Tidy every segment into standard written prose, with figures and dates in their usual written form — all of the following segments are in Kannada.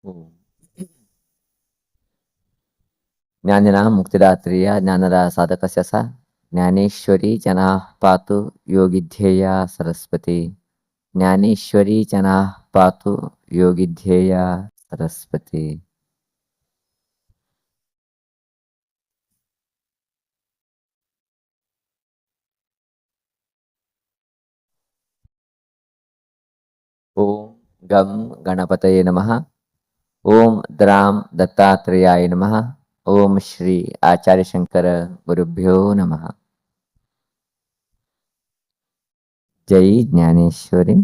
ಓಂ. ಜ್ಞಾನಿನ ಮುಕ್ತಿದಾತ್ರಿಯ ಜ್ಞಾನದ ಸಾಧಕಸ್ಯ ಸ ಜ್ಞಾನೇಶ್ವರಿ ಜನಾ ಪಾತು ಯೋಗಿಧ್ಯೇಯ ಸರಸ್ವತಿ. ಜ್ಞಾನೇಶ್ವರಿ ಜನಾ ಪಾತು ಯೋಗಿಧ್ಯೇಯ ಸರಸ್ವತಿ. ಓಂ ಗಂ ಗಣಪತಯೇ ನಮಃ. ಓಂ ದ್ರಾಂ ದತ್ತಾತ್ರೇಯಾಯ ನಮಃ. ಓಂ ಶ್ರೀ ಆಚಾರ್ಯ ಶಂಕರ ಗುರುಭ್ಯೋ ನಮಃ. ಜೈ ಜ್ಞಾನೇಶ್ವರಿ.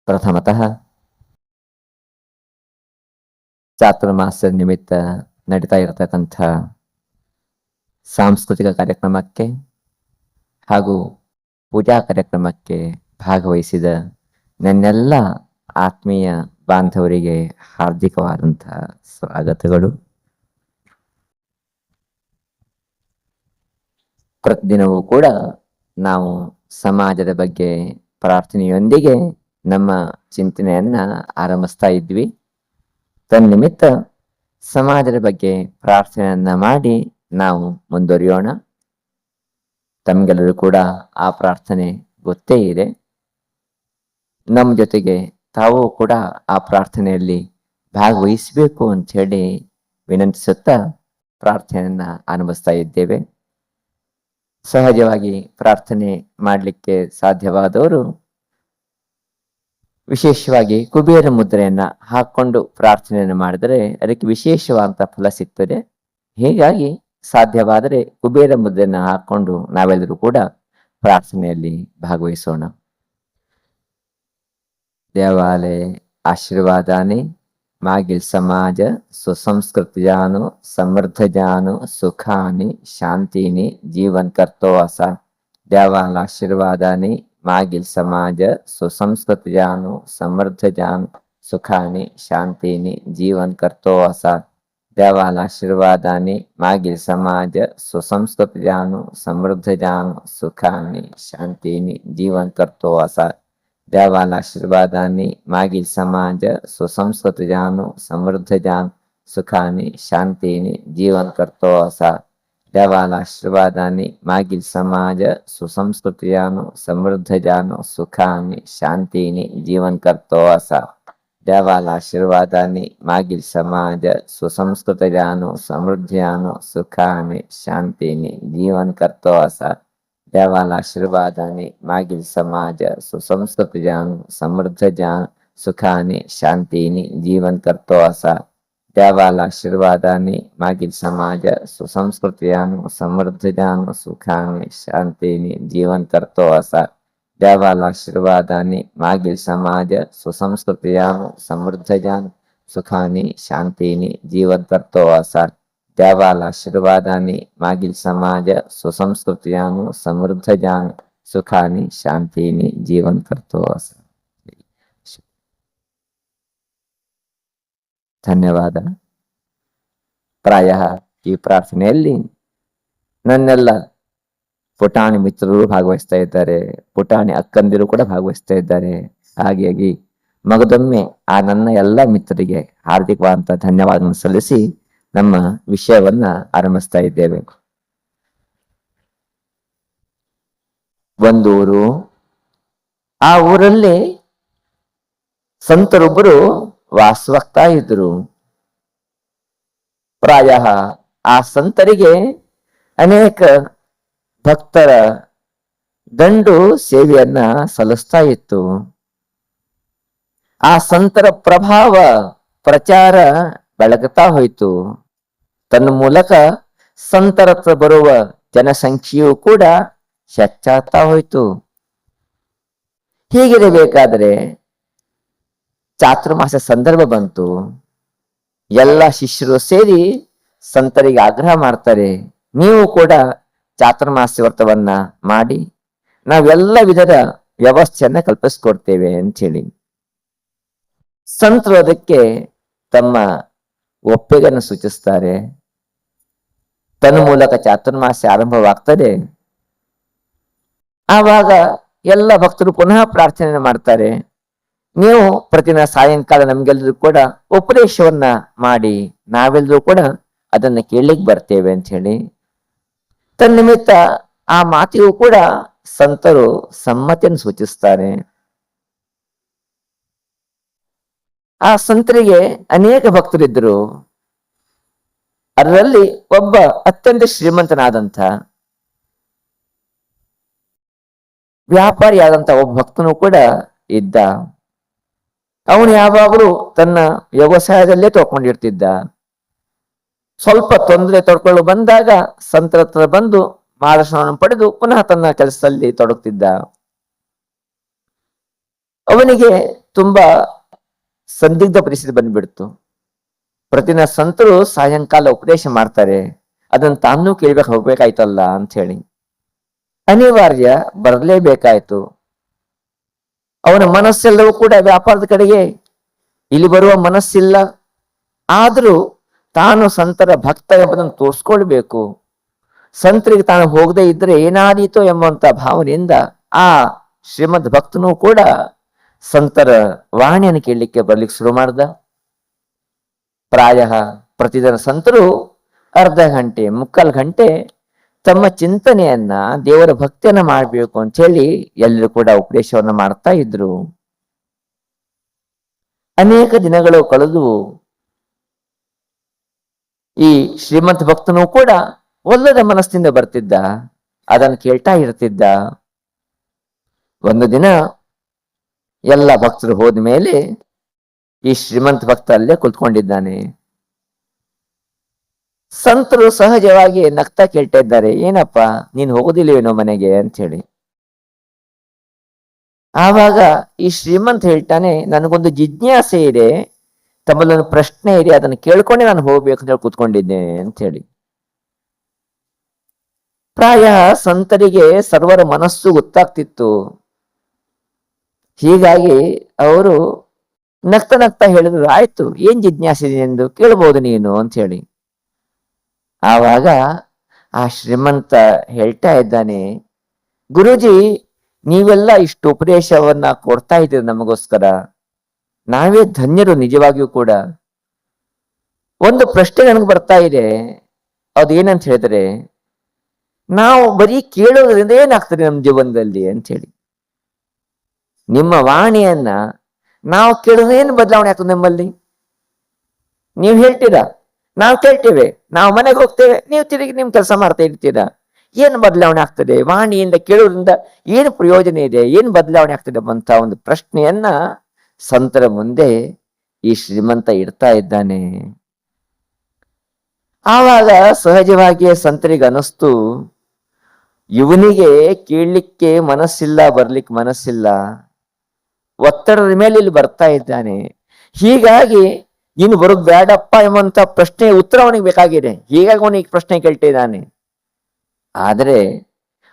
ಪ್ರಥಮತಃ ಚಾತುರ್ಮಾಸ ನಿಮಿತ್ತ ನಡೀತಾ ಇರತಕ್ಕಂಥ ಸಾಂಸ್ಕೃತಿಕ ಕಾರ್ಯಕ್ರಮಕ್ಕೆ ಹಾಗೂ ಪೂಜಾ ಕಾರ್ಯಕ್ರಮಕ್ಕೆ ಭಾಗವಹಿಸಿದ ನನ್ನೆಲ್ಲ ಆತ್ಮೀಯ ಬಾಂಧವರಿಗೆ ಹಾರ್ದಿಕವಾದಂತಹ ಸ್ವಾಗತಗಳು. ಪ್ರತಿದಿನವೂ ಕೂಡ ನಾವು ಸಮಾಜದ ಬಗ್ಗೆ ಪ್ರಾರ್ಥನೆಯೊಂದಿಗೆ ನಮ್ಮ ಚಿಂತನೆಯನ್ನ ಆರಂಭಿಸ್ತಾ ಇದ್ವಿ. ತನ್ನಿಮಿತ್ತ ಸಮಾಜದ ಬಗ್ಗೆ ಪ್ರಾರ್ಥನೆಯನ್ನ ಮಾಡಿ ನಾವು ಮುಂದುವರಿಯೋಣ. ತಮ್ಗೆಲ್ಲರೂ ಕೂಡ ಆ ಪ್ರಾರ್ಥನೆ ಗೊತ್ತೇ ಇದೆ. ನಮ್ಮ ಜೊತೆಗೆ ತಾವು ಕೂಡ ಆ ಪ್ರಾರ್ಥನೆಯಲ್ಲಿ ಭಾಗವಹಿಸಬೇಕು ಅಂತ ಹೇಳಿ ವಿನಂತಿಸುತ್ತಾ ಪ್ರಾರ್ಥನೆಯನ್ನ ಆರಂಭಿಸ್ತಾ ಇದ್ದೇವೆ. ಸಹಜವಾಗಿ ಪ್ರಾರ್ಥನೆ ಮಾಡಲಿಕ್ಕೆ ಸಾಧ್ಯವಾದವರು ವಿಶೇಷವಾಗಿ ಕುಬೇರ ಮುದ್ರೆಯನ್ನ ಹಾಕೊಂಡು ಪ್ರಾರ್ಥನೆಯನ್ನು ಮಾಡಿದರೆ ಅದಕ್ಕೆ ವಿಶೇಷವಾದಂತಹ ಫಲ ಸಿಗ್ತದೆ. ಹೀಗಾಗಿ ಸಾಧ್ಯವಾದರೆ ಕುಬೇರ ಮುದ್ರೆಯನ್ನ ಹಾಕೊಂಡು ನಾವೆಲ್ಲರೂ ಕೂಡ ಪ್ರಾರ್ಥನೆಯಲ್ಲಿ ಭಾಗವಹಿಸೋಣ. ದೇವಾಲಯ ಆಶೀರ್ವಾದಾನೆ ಮಾಗಿಲ್ ಸಮಾಜ ಸುಸಂಸ್ಕೃತಿಯಾನು ಸಮೃದ್ಧಜಾನು ಸುಖಾನಿ ಶಾಂತಿನಿ ಜೀವನ್ ಕರ್ತೋ ಅಸ. ದೇವಾಲ ಆಶೀರ್ವಾದಾನೆ ಮಾಗಿಲ್ ಸಮಾಜ ಸುಸಂಸ್ಕೃತಿಯಾನು ಸಮೃದ್ಧಜಾನು ಸುಖಾನಿ ಶಾಂತಿನಿ ಜೀವನ್ ಕರ್ತೋ ಅಸ. ದೇವಾಲ ಆಶೀರ್ವಾದಾನೆ ಮಾಗಿಲ್ ಸಮಾಜ ಸುಸಂಸ್ಕೃತಿಯಾನು ಸಮೃದ್ಧಜಾನು ಸುಖಾನಿ ಶಾಂತಿನಿ ಜೀವನ್ ಕರ್ತೋ ಅಸ. ದೇವಾಲ ಆಶೀರ್ವಾದಾನಿ ಮಾಗಿಲ್ ಸಮಾಜ ಸುಸಂಸ್ಕೃತಿಯಾನು ಸಮೃದ್ಧಜಾನ್ ಸುಖಾನಿ ಶಾಂತಿನಿ ಜೀವನ್ ಕರ್ತೋ ಅಸ. ದೇವಾಲ ಆಶೀರ್ವಾದಾನಿ ಮಾಗಿಲ್ ಸಮಾಜ ಸುಸಂಸ್ಕೃತಿಯಾನು ಸಮೃದ್ಧಜಾನು ಸುಖಾನಿ ಶಾಂತಿನಿ ಜೀವನ್ ಕರ್ತೋ ಅಸ. ದೇವಾಲ ಆಶೀರ್ವಾದಾನಿ ಮಾಗಿಲ್ ಸಮಾಜ ಸುಸಂಸ್ಕೃತಜಾನು ಸಮೃದ್ಧಿಯಾನು ಸುಖಾನಿ ಶಾಂತಿನಿ ಜೀವನ್ ಕರ್ತೋ ಅಸ. ದೇವಾಲ ಆಶೀರ್ವಾದಾನಿ ಮಾಗಿಲ್ ಸಮಾಜ ಸುಸಂಸ್ಕೃತಜಾನು ಸಮೃದ್ಧಜಾನು ಸುಖಾನಿ ಶಾಂತಿನಿ ಜೀವನ್ ಕರ್ತೋ ಅಸ. ದೇವಾಲ ಆಶೀರ್ವಾದಾನಿ ಮಾಗಿಲ್ ಸಮಾಜ ಸುಸಂಸ್ಕೃತಿಯಾನು ಸಮೃದ್ಧಜಾನು ಸುಖಾನಿ ಶಾಂತಿನಿ ಜೀವನ್ ಕರ್ತೋ ಅಸ. ದೇವಾಲ ಆಶೀರ್ವಾದಾನಿ ಮಾಗಿಲ್ ಸಮಾಜ ಸುಸಂಸ್ಕೃತಿಯಾನು ಸಮೃದ್ಧಜಾನು ಸುಖಾನಿ ಶಾಂತಿನಿ ಜೀವನ್ ಕರ್ತೋ ಅಸ. ದೇವಾಲ ಆಶೀರ್ವಾದಾನಿ ಮಾಗಿಲ್ ಸಮಾಜ ಸುಸಂಸ್ಕೃತಿಯಾನು ಸಮೃದ್ಧಜಾನು ಸುಖಾನಿ ಶಾಂತಿನಿ ಜೀವನ್ ಕರ್ತೋ ಅಸ. ಧನ್ಯವಾದ. ಪ್ರಾಯ ಈ ಪ್ರಾರ್ಥನೆಯಲ್ಲಿ ನನ್ನೆಲ್ಲ ಪುಟಾಣಿ ಮಿತ್ರರು ಭಾಗವಹಿಸ್ತಾ ಇದ್ದಾರೆ, ಪುಟಾಣಿ ಅಕ್ಕಂದಿರು ಕೂಡ ಭಾಗವಹಿಸ್ತಾ ಇದ್ದಾರೆ. ಹಾಗಾಗಿ ಮಗದೊಮ್ಮೆ ಆ ನನ್ನ ಎಲ್ಲ ಮಿತ್ರರಿಗೆ ಹಾರ್ದಿಕವಾದಂತಹ ಧನ್ಯವಾದ ಸಲ್ಲಿಸಿ ನಮ್ಮ ವಿಷಯವನ್ನ ಆರಂಭಿಸ್ತಾ ಇದ್ದೇವೆ. ಒಂದೂರು, ಆ ಊರಲ್ಲಿ ಸಂತರೊಬ್ಬರು ವಾಸವಾಗ್ತಾ ಇದ್ರು. ಪ್ರಾಯ ಆ ಸಂತರಿಗೆ ಅನೇಕ ಭಕ್ತರ ದಂಡು ಸೇವೆಯನ್ನ ಸಲ್ಲಿಸ್ತಾ ಇತ್ತು. ಆ ಸಂತರ ಪ್ರಭಾವ ಪ್ರಚಾರ ಬೆಳಗುತ್ತಾ ಹೋಯಿತು. ತನ್ನ ಮೂಲಕ ಸಂತರ ಹತ್ರ ಬರುವ ಜನಸಂಖ್ಯೆಯೂ ಕೂಡ ಹೆಚ್ಚಾಗ್ತಾ ಹೋಯಿತು. ಹೀಗಿರಬೇಕಾದ್ರೆ ಚಾತುರ್ಮಾಸ ಸಂದರ್ಭ ಬಂತು. ಎಲ್ಲ ಶಿಷ್ಯರು ಸೇರಿ ಸಂತರಿಗೆ ಆಗ್ರಹ ಮಾಡ್ತಾರೆ, ನೀವು ಕೂಡ ಚಾತುರ್ಮಾಸ ವ್ರತವನ್ನ ಮಾಡಿ ನಾವೆಲ್ಲ ವಿಧದ ವ್ಯವಸ್ಥೆಯನ್ನ ಕಲ್ಪಿಸ್ಕೊಡ್ತೇವೆ ಅಂತ ಹೇಳಿ. ಸಂತರು ಅದಕ್ಕೆ ತಮ್ಮ ಒಪ್ಪಿಗೆಯನ್ನು ಸೂಚಿಸ್ತಾರೆ. ತನ್ನ ಮೂಲಕ ಚಾತುರ್ಮಾಸ್ಯ ಆರಂಭವಾಗ್ತದೆ. ಆವಾಗ ಎಲ್ಲ ಭಕ್ತರು ಪುನಃ ಪ್ರಾರ್ಥನೆ ಮಾಡ್ತಾರೆ, ನೀವು ಪ್ರತಿದಿನ ಸಾಯಂಕಾಲ ನಮ್ಗೆಲ್ಲರೂ ಕೂಡ ಉಪದೇಶವನ್ನ ಮಾಡಿ ನಾವೆಲ್ಲರೂ ಕೂಡ ಅದನ್ನ ಕೇಳಲಿಕ್ಕೆ ಬರ್ತೇವೆ ಅಂತ ಹೇಳಿ ತನ್ನಿಮಿತ್ತ ಆ ಮಾತಿಗೂ ಕೂಡ ಸಂತರು ಸಮ್ಮತಿಯನ್ನು ಸೂಚಿಸ್ತಾರೆ. ಆ ಸಂತರಿಗೆ ಅನೇಕ ಭಕ್ತರಿದ್ದರು. ಅದರಲ್ಲಿ ಒಬ್ಬ ಅತ್ಯಂತ ಶ್ರೀಮಂತನಾದಂಥ ವ್ಯಾಪಾರಿಯಾದಂಥ ಒಬ್ಬ ಭಕ್ತನು ಕೂಡ ಇದ್ದ. ಅವನು ಯಾವಾಗಲೂ ತನ್ನ ವ್ಯವಸಾಯದಲ್ಲೇ ತಗೊಂಡಿರ್ತಿದ್ದ. ಸ್ವಲ್ಪ ತೊಂದರೆ ತಡ್ಕೊಳ್ಳು ಬಂದಾಗ ಸಂತರ ಹತ್ರ ಬಂದು ಮಾರ್ಗದರ್ಶನವನ್ನು ಪಡೆದು ಪುನಃ ತನ್ನ ಕೆಲಸದಲ್ಲಿ ತೊಡಗುತ್ತಿದ್ದ. ಅವನಿಗೆ ತುಂಬಾ ಸಂದಿಗ್ಧ ಪರಿಸ್ಥಿತಿ ಬಂದ್ಬಿಡ್ತು. ಪ್ರತಿದಿನ ಸಂತರು ಸಾಯಂಕಾಲ ಉಪದೇಶ ಮಾಡ್ತಾರೆ, ಅದನ್ನ ತಾನೂ ಕೇಳ್ಬೇಕು ಹೋಗ್ಬೇಕಾಯ್ತಲ್ಲ ಅಂತ ಹೇಳಿ ಅನಿವಾರ್ಯ ಬರಲೇಬೇಕಾಯ್ತು. ಅವನ ಮನಸ್ಸೆಲ್ಲವೂ ಕೂಡ ವ್ಯಾಪಾರದ ಕಡೆಗೆ, ಇಲ್ಲಿ ಬರುವ ಮನಸ್ಸಿಲ್ಲ. ಆದ್ರೂ ತಾನು ಸಂತರ ಭಕ್ತ ಎಂಬುದನ್ನು ತೋರಿಸ್ಕೊಳ್ಬೇಕು. ಸಂತರಿಗೆ ತಾನು ಹೋಗದೆ ಇದ್ರೆ ಏನಾದೀತೋ ಎಂಬಂತ ಭಾವನೆಯಿಂದ ಆ ಶ್ರೀಮದ್ ಭಕ್ತನೂ ಕೂಡ ಸಂತರ ವಾಣಿಯನ್ನು ಕೇಳಲಿಕ್ಕೆ ಬರ್ಲಿಕ್ಕೆ ಶುರು ಮಾಡ್ದ. ಪ್ರಾಯ ಪ್ರತಿದಿನ ಸಂತರು ಅರ್ಧ ಗಂಟೆ ಮುಕ್ಕಾಲು ಗಂಟೆ ತಮ್ಮ ಚಿಂತನೆಯನ್ನ ದೇವರ ಭಕ್ತಿಯನ್ನ ಮಾಡ್ಬೇಕು ಅಂತ ಹೇಳಿ ಎಲ್ಲರೂ ಕೂಡ ಉಪದೇಶವನ್ನ ಮಾಡ್ತಾ ಇದ್ರು. ಅನೇಕ ದಿನಗಳು ಕಳೆದು ಈ ಶ್ರೀಮಂತ ಭಕ್ತನು ಕೂಡ ಒಲ್ಲದ ಮನಸ್ಸಿನಿಂದ ಬರ್ತಿದ್ದ, ಅದನ್ನು ಕೇಳ್ತಾ ಇರ್ತಿದ್ದ. ಒಂದು ದಿನ ಎಲ್ಲ ಭಕ್ತರು ಹೋದ ಮೇಲೆ ಈ ಶ್ರೀಮಂತ ಭಕ್ತ ಅಲ್ಲೇ ಕುತ್ಕೊಂಡಿದ್ದಾನೆ. ಸಂತರು ಸಹಜವಾಗಿ ನಗ್ತಾ ಕೇಳ್ತಾ ಇದ್ದಾರೆ, ಏನಪ್ಪ ನೀನ್ ಹೋಗೋದಿಲ್ವೇನೋ ಮನೆಗೆ ಅಂತ ಹೇಳಿ. ಆವಾಗ ಈ ಶ್ರೀಮಂತ ಹೇಳ್ತಾನೆ, ನನಗೊಂದು ಜಿಜ್ಞಾಸೆ ಇದೆ, ತಮ್ಮಲ್ಲೊಂದು ಪ್ರಶ್ನೆ ಇದೆ, ಅದನ್ನು ಕೇಳ್ಕೊಂಡೆ ನಾನು ಹೋಗ್ಬೇಕು ಅಂತ ಹೇಳಿ ಕೂತ್ಕೊಂಡಿದ್ದೇನೆ ಅಂತ ಹೇಳಿ. ಪ್ರಾಯ ಸಂತರಿಗೆ ಸರ್ವರ ಮನಸ್ಸು ಗೊತ್ತಾಗ್ತಿತ್ತು. ಹೀಗಾಗಿ ಅವರು ನಗ್ತಾ ನಗ್ತಾ ಹೇಳಿದ್ರು, ಆಯ್ತು ಏನ್ ಜಿಜ್ಞಾಸೆ ಇದೆ ಎಂದು ಕೇಳ್ಬೋದು ನೀನು ಅಂತ ಹೇಳಿ. ಆವಾಗ ಆ ಶ್ರೀಮಂತ ಹೇಳ್ತಾ ಇದ್ದಾನೆ, ಗುರುಜಿ ನೀವೆಲ್ಲ ಇಷ್ಟು ಉಪದೇಶವನ್ನ ಕೊಡ್ತಾ ಇದ್ದೀರಿ ನಮಗೋಸ್ಕರ, ನಾವೇ ಧನ್ಯರು ನಿಜವಾಗಿಯೂ ಕೂಡ. ಒಂದು ಪ್ರಶ್ನೆ ನನಗೆ ಬರ್ತಾ ಇದೆ, ಅದೇನಂತ ಹೇಳಿದ್ರೆ, ನಾವು ಬರೀ ಕೇಳೋದ್ರಿಂದ ಏನಾಗ್ತದೆ ನಮ್ಮ ಜೀವನದಲ್ಲಿ ಅಂತ ಹೇಳಿ. ನಿಮ್ಮ ವಾಣಿಯನ್ನ ನಾವು ಕೇಳೋದೇನು ಬದಲಾವಣೆ ಆಗ್ತದೆ ನಮ್ಮಲ್ಲಿ? ನೀವು ಹೇಳ್ತೀರಾ, ನಾವು ಕೇಳ್ತೇವೆ, ನಾವು ಮನೆಗೆ ಹೋಗ್ತೇವೆ, ನೀವು ತಿರುಗಿ ನಿಮ್ ಕೆಲಸ ಮಾಡ್ತಾ ಇರ್ತೀರಾ. ಏನು ಬದಲಾವಣೆ ಆಗ್ತದೆ? ವಾಣಿಯಿಂದ ಕೇಳೋದ್ರಿಂದ ಏನು ಪ್ರಯೋಜನ ಇದೆ, ಏನು ಬದಲಾವಣೆ ಆಗ್ತದೆ ಅಂತ ಒಂದು ಪ್ರಶ್ನೆಯನ್ನ ಸಂತರ ಮುಂದೆ ಈ ಶ್ರೀಮಂತ ಇಡ್ತಾ ಇದ್ದಾನೆ. ಆವಾಗ ಸಹಜವಾಗಿಯೇ ಸಂತರಿಗೆ ಅನಿಸ್ತು, ಇವನಿಗೆ ಕೇಳಲಿಕ್ಕೆ ಮನಸ್ಸಿಲ್ಲ, ಬರ್ಲಿಕ್ಕೆ ಮನಸ್ಸಿಲ್ಲ, ಒತ್ತಡದ ಮೇಲೆ ಇಲ್ಲಿ ಬರ್ತಾ ಇದ್ದಾನೆ. ಹೀಗಾಗಿ ನೀನು ಬರೋದು ಬೇಡಪ್ಪ ಎಂಬಂತ ಪ್ರಶ್ನೆ ಉತ್ತರ ಅವನಿಗೆ ಬೇಕಾಗಿದೆ. ಹೀಗಾಗಿ ಅವನಿಗೆ ಪ್ರಶ್ನೆ ಕೇಳ್ತಿದ್ದಾನೆ. ಆದ್ರೆ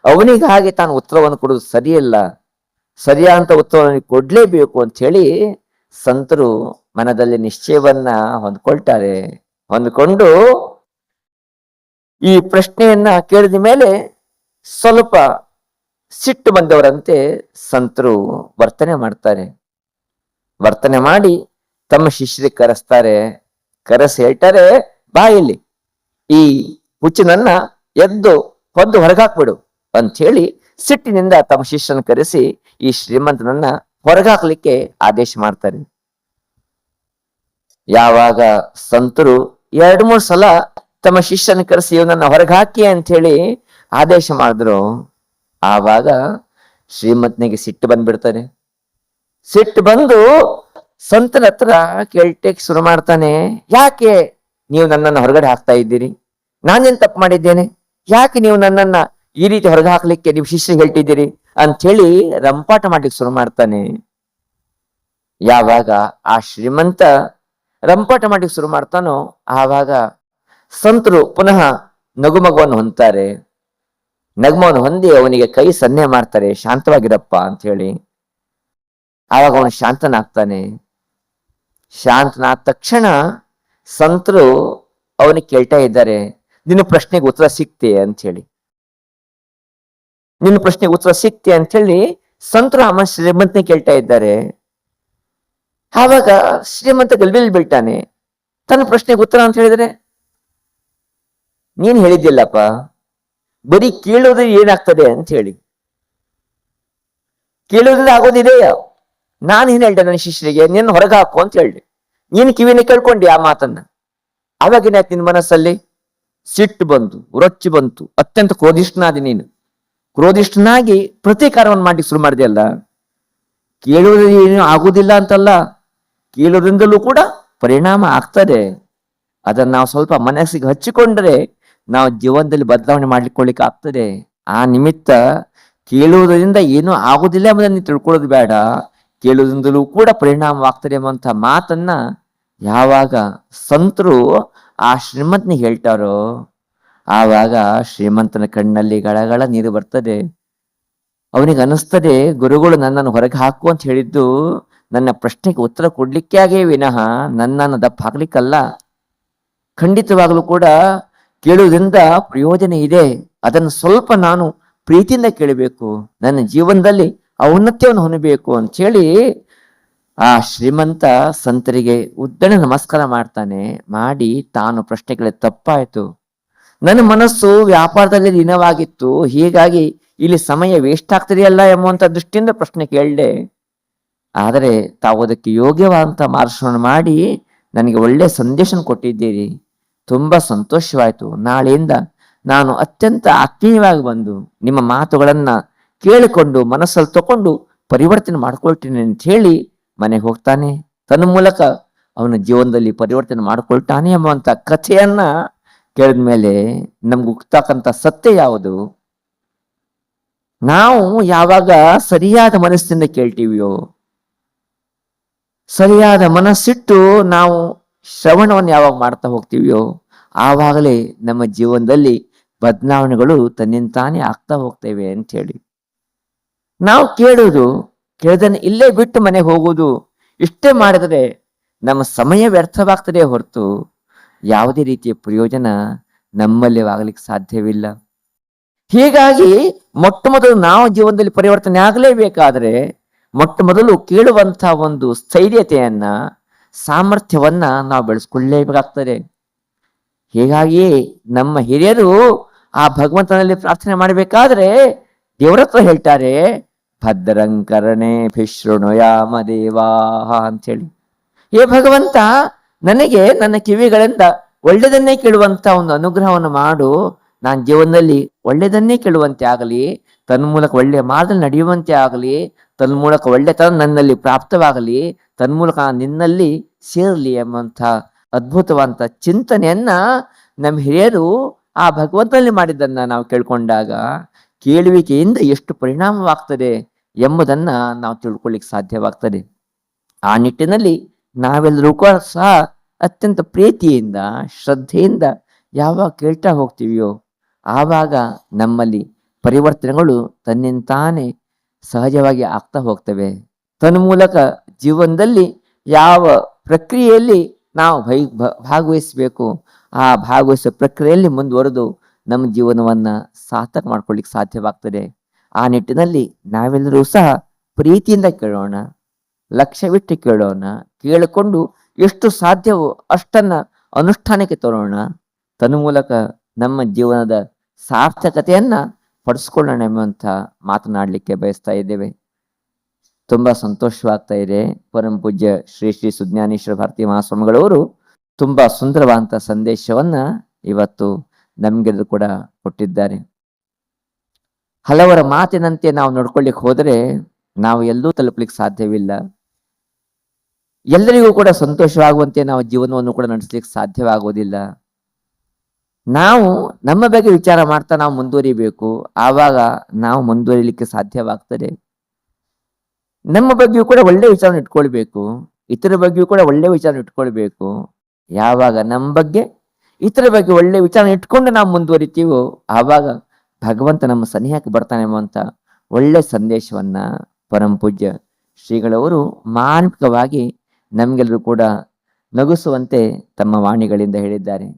ಅವನಿಗೆ ಹಾಗೆ ತಾನು ಉತ್ತರವನ್ನು ಕೊಡುವುದು ಸರಿಯಲ್ಲ, ಸರಿಯಾದಂತ ಉತ್ತರವನ್ನು ಕೊಡ್ಲೇಬೇಕು ಅಂತ ಹೇಳಿ ಸಂತರು ಮನದಲ್ಲಿ ನಿಶ್ಚಯವನ್ನ ಹೊಂದ್ಕೊಳ್ತಾರೆ. ಹೊಂದ್ಕೊಂಡು ಈ ಪ್ರಶ್ನೆಯನ್ನ ಕೇಳಿದ ಮೇಲೆ ಸ್ವಲ್ಪ ಸಿಟ್ಟು ಬಂದವರಂತೆ ಸಂತರು ವರ್ತನೆ ಮಾಡ್ತಾರೆ. ವರ್ತನೆ ಮಾಡಿ ತಮ್ಮ ಶಿಷ್ಯರಿಗೆ ಕರೆಸ್ತಾರೆ. ಕರೆಸಿ ಹೇಳ್ತಾರೆ, ಬಾ ಇಲ್ಲಿ ಈ ಹುಚ್ಚನನ್ನ ಎದ್ದು ಹೊದ್ದು ಹೊರಗಾಕ್ಬಿಡು ಅಂತ ಹೇಳಿ ಸಿಟ್ಟಿನಿಂದ ತಮ್ಮ ಶಿಷ್ಯನ ಕರೆಸಿ ಈ ಶ್ರೀಮಂತನನ್ನ ಹೊರಗಾಕ್ಲಿಕ್ಕೆ ಆದೇಶ ಮಾಡ್ತಾರೆ. ಯಾವಾಗ ಸಂತರು 2-3 ಸಲ ತಮ್ಮ ಶಿಷ್ಯನ ಕರೆಸಿ ಇವನನ್ನ ಹೊರಗಾಕಿ ಅಂತ ಹೇಳಿ ಆದೇಶ ಮಾಡಿದ್ರು, ಆವಾಗ ಶ್ರೀಮಂತನಿಗೆ ಸಿಟ್ಟು ಬಂದ್ಬಿಡ್ತಾರೆ. ಸಿಟ್ಟು ಬಂದು ಸಂತನ ಹತ್ರ ಕೇಳ್ಟಕ್ಕೆ ಶುರು ಮಾಡ್ತಾನೆ, ಯಾಕೆ ನೀವು ನನ್ನನ್ನು ಹೊರಗಡೆ ಹಾಕ್ತಾ ಇದ್ದೀರಿ? ನಾನೇನ್ ತಪ್ಪು ಮಾಡಿದ್ದೇನೆ? ಯಾಕೆ ನೀವು ನನ್ನನ್ನ ಈ ರೀತಿ ಹೊರಗೆ ಹಾಕ್ಲಿಕ್ಕೆ ನೀವು ಶಿಷ್ಯರಿಗೆ ಹೇಳ್ತಿದ್ದೀರಿ ಅಂತ ಹೇಳಿ ರಂಪಾಟ ಮಾಡ್ಲಿಕ್ಕೆ ಶುರು ಮಾಡ್ತಾನೆ. ಯಾವಾಗ ಆ ಶ್ರೀಮಂತ ರಂಪಾಟ ಮಾಡ್ಲಿಕ್ಕೆ ಶುರು ಮಾಡ್ತಾನೋ ಆವಾಗ ಸಂತರು ಪುನಃ ನಗುಮಗುವನ್ನು ಹೊಂದ್ತಾರೆ. ನಗುಮವನ್ನು ಹೊಂದಿ ಅವನಿಗೆ ಕೈ ಸನ್ನೆ ಮಾಡ್ತಾರೆ, ಶಾಂತವಾಗಿರಪ್ಪ ಅಂತ ಹೇಳಿ. ಆವಾಗ ಅವನು ಶಾಂತನಾಗ್ತಾನೆ. ಶಾಂತನಾದ ತಕ್ಷಣ ಸಂತರು ಅವನಿಗೆ ಕೇಳ್ತಾ ಇದ್ದಾರೆ, ನಿನ್ನ ಪ್ರಶ್ನೆಗೆ ಉತ್ತರ ಸಿಕ್ತೆ ಅಂತ ಹೇಳಿ. ನಿನ್ನ ಪ್ರಶ್ನೆಗೆ ಉತ್ತರ ಸಿಕ್ತೆ ಅಂತ ಹೇಳಿ ಸಂತರು ಅಮ್ಮ ಶ್ರೀಮಂತನೇ ಕೇಳ್ತಾ ಇದ್ದಾರೆ. ಆವಾಗ ಶ್ರೀಮಂತ ಗಲ್ಬಿಲ್ ಬೀಳ್ತಾನೆ. ತನ್ನ ಪ್ರಶ್ನೆಗೆ ಉತ್ತರ ಅಂತ ಹೇಳಿದ್ರೆ, ನೀನ್ ಹೇಳಿದ್ದಿಲ್ಲಪ್ಪ ಬರೀ ಕೇಳೋದ್ರೆ ಏನಾಗ್ತದೆ ಅಂತ ಹೇಳಿ. ಕೇಳೋದ್ರಿಂದ ಆಗೋದಿದೆಯ? ನಾನು ಏನ್ ಹೇಳ್ದೆ ನನ್ನ ಶಿಷ್ಯರಿಗೆ, ನಿನ್ನ ಹೊರಗೆ ಹಾಕು ಅಂತ ಹೇಳಿ. ನೀನ್ ಕಿವಿನ ಕೇಳ್ಕೊಂಡಿ ಆ ಮಾತನ್ನ. ಆವಾಗಿನಾಯ್ತು ನಿನ್ ಮನಸ್ಸಲ್ಲಿ ಸಿಟ್ಟು ಬಂತು, ರೊಚ್ಚಿ ಬಂತು, ಅತ್ಯಂತ ಕ್ರೋಧಿಷ್ಠನಾದಿ. ನೀನು ಕ್ರೋಧಿಷ್ಠನಾಗಿ ಪ್ರತೀಕಾರವನ್ನು ಮಾಡಿ ಶುರು ಮಾಡಿದೆಯಲ್ಲ. ಕೇಳುವುದರಿಂದ ಏನು ಆಗುದಿಲ್ಲ ಅಂತಲ್ಲ, ಕೇಳೋದ್ರಿಂದಲೂ ಕೂಡ ಪರಿಣಾಮ ಆಗ್ತದೆ. ಅದನ್ನ ನಾವು ಸ್ವಲ್ಪ ಮನಸ್ಸಿಗೆ ಹಚ್ಚಿಕೊಂಡ್ರೆ ನಾವು ಜೀವನದಲ್ಲಿ ಬದಲಾವಣೆ ಮಾಡ್ಲಿಕ್ಕೆ ಆಗ್ತದೆ. ಆ ನಿಮಿತ್ತ ಕೇಳುವುದರಿಂದ ಏನೂ ಆಗುದಿಲ್ಲ ಎಂಬುದನ್ನು ತಿಳ್ಕೊಳ್ಳೋದು ಬೇಡ, ಕೇಳುವುದರಿಂದಲೂ ಕೂಡ ಪರಿಣಾಮವಾಗ್ತದೆ ಎಂಬಂತ ಮಾತನ್ನ ಯಾವಾಗ ಸಂತರು ಆ ಶ್ರೀಮಂತನಿಗೆ ಹೇಳ್ತಾರೋ ಆವಾಗ ಶ್ರೀಮಂತನ ಕಣ್ಣಲ್ಲಿ ಗಳಗಳ ನೀರು ಬರ್ತದೆ. ಅವನಿಗೆ ಅನಿಸ್ತದೆ, ಗುರುಗಳು ನನ್ನನ್ನು ಹೊರಗೆ ಹಾಕು ಅಂತ ಹೇಳಿದ್ದು ನನ್ನ ಪ್ರಶ್ನೆಗೆ ಉತ್ತರ ಕೊಡ್ಲಿಕ್ಕೆ ಆಗೇ ವಿನಃ ನನ್ನನ್ನು ದಪ್ಪ ಹಾಕ್ಲಿಕ್ಕಲ್ಲ. ಖಂಡಿತವಾಗಲೂ ಕೂಡ ಕೇಳುವುದರಿಂದ ಪ್ರಯೋಜನ ಇದೆ. ಅದನ್ನು ಸ್ವಲ್ಪ ನಾನು ಪ್ರೀತಿಯಿಂದ ಕೇಳಬೇಕು, ನನ್ನ ಜೀವನದಲ್ಲಿ ಔನ್ನತ್ಯವನ್ನು ಹೊಂದಬೇಕು ಅಂತ ಹೇಳಿ ಆ ಶ್ರೀಮಂತ ಸಂತರಿಗೆ ಉದ್ದನೆ ನಮಸ್ಕಾರ ಮಾಡ್ತಾನೆ. ಮಾಡಿ ತಾನು ಪ್ರಶ್ನೆಗಳ ತಪ್ಪಾಯ್ತು, ನನ್ನ ಮನಸ್ಸು ವ್ಯಾಪಾರದಲ್ಲಿ ಲೀನವಾಗಿತ್ತು, ಹೀಗಾಗಿ ಇಲ್ಲಿ ಸಮಯ ವೇಸ್ಟ್ ಆಗ್ತದೆಯಲ್ಲ ಎಂಬುವಂತ ದೃಷ್ಟಿಯಿಂದ ಪ್ರಶ್ನೆ ಕೇಳದೆ. ಆದರೆ ತಾವು ಅದಕ್ಕೆ ಯೋಗ್ಯವಾದಂತ ಮಾರ್ಗದರ್ಶನ ಮಾಡಿ ನನಗೆ ಒಳ್ಳೆ ಸಂದೇಶ ಕೊಟ್ಟಿದ್ದೀರಿ, ತುಂಬಾ ಸಂತೋಷವಾಯ್ತು. ನಾಳೆಯಿಂದ ನಾನು ಅತ್ಯಂತ ಆತ್ಮೀಯವಾಗಿ ಬಂದು ನಿಮ್ಮ ಮಾತುಗಳನ್ನ ಕೇಳಿಕೊಂಡು ಮನಸ್ಸಲ್ಲಿ ತಕೊಂಡು ಪರಿವರ್ತನೆ ಮಾಡ್ಕೊಳ್ತೀನಿ ಅಂತ ಹೇಳಿ ಮನೆಗೆ ಹೋಗ್ತಾನೆ. ತನ್ನ ಮೂಲಕ ಅವನ ಜೀವನದಲ್ಲಿ ಪರಿವರ್ತನೆ ಮಾಡ್ಕೊಳ್ತಾನೆ ಎಂಬುವಂತ ಕಥೆಯನ್ನ ಕೇಳಿದ ಮೇಲೆ ನಮ್ಗೆ ಹುಟ್ಟತಕ್ಕಂಥ ಸತ್ಯ ಯಾವುದು? ನಾವು ಯಾವಾಗ ಸರಿಯಾದ ಮನಸ್ಸಿನಿಂದ ಕೇಳ್ತೀವಿಯೋ, ಸರಿಯಾದ ಮನಸ್ಸಿಟ್ಟು ನಾವು ಶ್ರವಣವನ್ನು ಯಾವಾಗ ಮಾಡ್ತಾ ಹೋಗ್ತೀವಿಯೋ ಆವಾಗಲೇ ನಮ್ಮ ಜೀವನದಲ್ಲಿ ಬದಲಾವಣೆಗಳು ತನ್ನಿಂತಾನೇ ಆಗ್ತಾ ಹೋಗ್ತೇವೆ ಅಂತ ಹೇಳಿ. ನಾವು ಕೇಳೋದನ್ನ ಇಲ್ಲೇ ಬಿಟ್ಟು ಮನೆಗೆ ಹೋಗುವುದು, ಇಷ್ಟೇ ಮಾಡಿದರೆ ನಮ್ಮ ಸಮಯ ವ್ಯರ್ಥವಾಗ್ತದೆ ಹೊರತು ಯಾವುದೇ ರೀತಿಯ ಪ್ರಯೋಜನ ನಮ್ಮಲ್ಲಿ ಆಗ್ಲಿಕ್ಕೆ ಸಾಧ್ಯವಿಲ್ಲ. ಹೀಗಾಗಿ ಮೊಟ್ಟ ಮೊದಲು ನಾವು ಜೀವನದಲ್ಲಿ ಪರಿವರ್ತನೆ ಆಗಲೇಬೇಕಾದ್ರೆ ಮೊಟ್ಟ ಮೊದಲು ಕೇಳುವಂತ ಒಂದು ಸ್ಥೈರ್ಯತೆಯನ್ನ, ಸಾಮರ್ಥ್ಯವನ್ನ ನಾವು ಬೆಳೆಸ್ಕೊಳ್ಳೇಬೇಕಾಗ್ತದೆ. ಹೀಗಾಗಿಯೇ ನಮ್ಮ ಹಿರಿಯರು ಆ ಭಗವಂತನಲ್ಲಿ ಪ್ರಾರ್ಥನೆ ಮಾಡಬೇಕಾದ್ರೆ ದೇವರ ಹತ್ರ ಹೇಳ್ತಾರೆ, ಭದ್ರಂಕರಣೆ ಭಿಶೃಣುಯಾಮ ದೇವಾಹ ಅಂತ ಹೇಳಿ. ಹೇ ಭಗವಂತ, ನನಗೆ ನನ್ನ ಕಿವಿಗಳಿಂದ ಒಳ್ಳೆಯದನ್ನೇ ಕೇಳುವಂತ ಒಂದು ಅನುಗ್ರಹವನ್ನು ಮಾಡು. ನಾನು ಜೀವನದಲ್ಲಿ ಒಳ್ಳೆಯದನ್ನೇ ಕೇಳುವಂತೆ ಆಗಲಿ, ತನ್ಮೂಲಕ ಒಳ್ಳೆಯ ಮಾರ್ಗದಲ್ಲಿ ನಡೆಯುವಂತೆ ಆಗಲಿ, ತನ್ಮೂಲಕ ಒಳ್ಳೆತನ ನನ್ನಲ್ಲಿ ಪ್ರಾಪ್ತವಾಗಲಿ, ತನ್ಮೂಲಕ ನಿನ್ನಲ್ಲಿ ಸೇರಲಿ ಎಂಬಂಥ ಅದ್ಭುತವಾದಂಥ ಚಿಂತನೆಯನ್ನ ನಮ್ಮ ಹಿರಿಯರು ಆ ಭಗವಂತನಲ್ಲಿ ಮಾಡಿದ್ದನ್ನ ನಾವು ಕೇಳ್ಕೊಂಡಾಗ ಕೇಳುವಿಕೆಯಿಂದ ಎಷ್ಟು ಪರಿಣಾಮವಾಗ್ತದೆ ಎಂಬುದನ್ನ ನಾವು ತಿಳ್ಕೊಳ್ಳಿಕ್ಕೆ ಸಾಧ್ಯವಾಗ್ತದೆ. ಆ ನಿಟ್ಟಿನಲ್ಲಿ ನಾವೆಲ್ಲರೂ ಕೂಡ ಸಹ ಅತ್ಯಂತ ಪ್ರೀತಿಯಿಂದ ಶ್ರದ್ಧೆಯಿಂದ ಯಾವಾಗ ಕೇಳ್ತಾ ಹೋಗ್ತೀವಿಯೋ ಆವಾಗ ನಮ್ಮಲ್ಲಿ ಪರಿವರ್ತನೆಗಳು ತನ್ನಿಂತಾನೇ ಸಹಜವಾಗಿ ಆಗ್ತಾ ಹೋಗ್ತವೆ. ತನ್ಮೂಲಕ ಜೀವನದಲ್ಲಿ ಯಾವ ಪ್ರಕ್ರಿಯೆಯಲ್ಲಿ ನಾವು ಭಾಗವಹಿಸಬೇಕು ಆ ಭಾಗವಹಿಸುವ ಪ್ರಕ್ರಿಯೆಯಲ್ಲಿ ಮುಂದುವರೆದು ನಮ್ಮ ಜೀವನವನ್ನ ಸಾರ್ಥಕ ಮಾಡ್ಕೊಳ್ಳಿಕ್ಕೆ ಸಾಧ್ಯವಾಗ್ತದೆ. ಆ ನಿಟ್ಟಿನಲ್ಲಿ ನಾವೆಲ್ಲರೂ ಸಹ ಪ್ರೀತಿಯಿಂದ ಕೇಳೋಣ, ಲಕ್ಷ್ಯವಿಟ್ಟು ಕೇಳೋಣ, ಕೇಳಿಕೊಂಡು ಎಷ್ಟು ಸಾಧ್ಯವೋ ಅಷ್ಟನ್ನ ಅನುಷ್ಠಾನಕ್ಕೆ ತರೋಣ. ತನ್ಮೂಲಕ ನಮ್ಮ ಜೀವನದ ಸಾರ್ಥಕತೆಯನ್ನ ಪಡಿಸ್ಕೊಳ್ಳೋಣ ಎಂಬಂತ ಮಾತನಾಡಲಿಕ್ಕೆ ಬಯಸ್ತಾ ಇದ್ದೇವೆ. ತುಂಬಾ ಸಂತೋಷವಾಗ್ತಾ ಇದೆ. ಪರಮ ಪೂಜ್ಯ ಶ್ರೀ ಶ್ರೀ ಸುಜ್ಞಾನೇಶ್ವರ ಭಾರತೀಯ ಮಹಾಸ್ವಾಮಿಗಳವರು ತುಂಬಾ ಸುಂದರವಾದಂತ ಸಂದೇಶವನ್ನ ಇವತ್ತು ನಮ್ಗೆಲ್ಲರೂ ಕೂಡ ಕೊಟ್ಟಿದ್ದಾರೆ. ಹಲವರ ಮಾತಿನಂತೆ ನಾವು ನಡ್ಕೊಳ್ಳಿಕ್ಕೆ ಹೋದರೆ ನಾವು ಎಲ್ಲೂ ತಲುಪಲಿಕ್ಕೆ ಸಾಧ್ಯವಿಲ್ಲ. ಎಲ್ಲರಿಗೂ ಕೂಡ ಸಂತೋಷವಾಗುವಂತೆ ನಾವು ಜೀವನವನ್ನು ಕೂಡ ನಡೆಸಲಿಕ್ಕೆ ಸಾಧ್ಯವಾಗುವುದಿಲ್ಲ. ನಾವು ನಮ್ಮ ಬಗ್ಗೆ ವಿಚಾರ ಮಾಡ್ತಾ ನಾವು ಮುಂದುವರಿಬೇಕು, ಆವಾಗ ನಾವು ಮುಂದುವರಿಲಿಕ್ಕೆ ಸಾಧ್ಯವಾಗ್ತದೆ. ನಮ್ಮ ಬಗ್ಗೆಯೂ ಕೂಡ ಒಳ್ಳೆ ವಿಚಾರ ಇಟ್ಕೊಳ್ಬೇಕು, ಇತರ ಬಗ್ಗೆಯೂ ಕೂಡ ಒಳ್ಳೆ ವಿಚಾರ ಇಟ್ಕೊಳ್ಬೇಕು. ಯಾವಾಗ ನಮ್ಮ ಬಗ್ಗೆ ಇತರ ಬಗ್ಗೆ ಒಳ್ಳೆ ವಿಚಾರ ಇಟ್ಕೊಂಡು ನಾವು ಮುಂದುವರಿತೀವೋ ಆವಾಗ ಭಗವಂತ ನಮ್ಮ ಸನಿಹಕ್ಕೆ ಬರ್ತಾನೆ ಎಂಬಂತ ಒಳ್ಳೆ ಸಂದೇಶವನ್ನ ಪರಮ ಪೂಜ್ಯ ಶ್ರೀಗಳವರು ಮಾನವಿಕವಾಗಿ ನಮ್ಗೆಲ್ಲರೂ ಕೂಡ ನಗಿಸುವಂತೆ ತಮ್ಮ ವಾಣಿಗಳಿಂದ ಹೇಳಿದ್ದಾರೆ.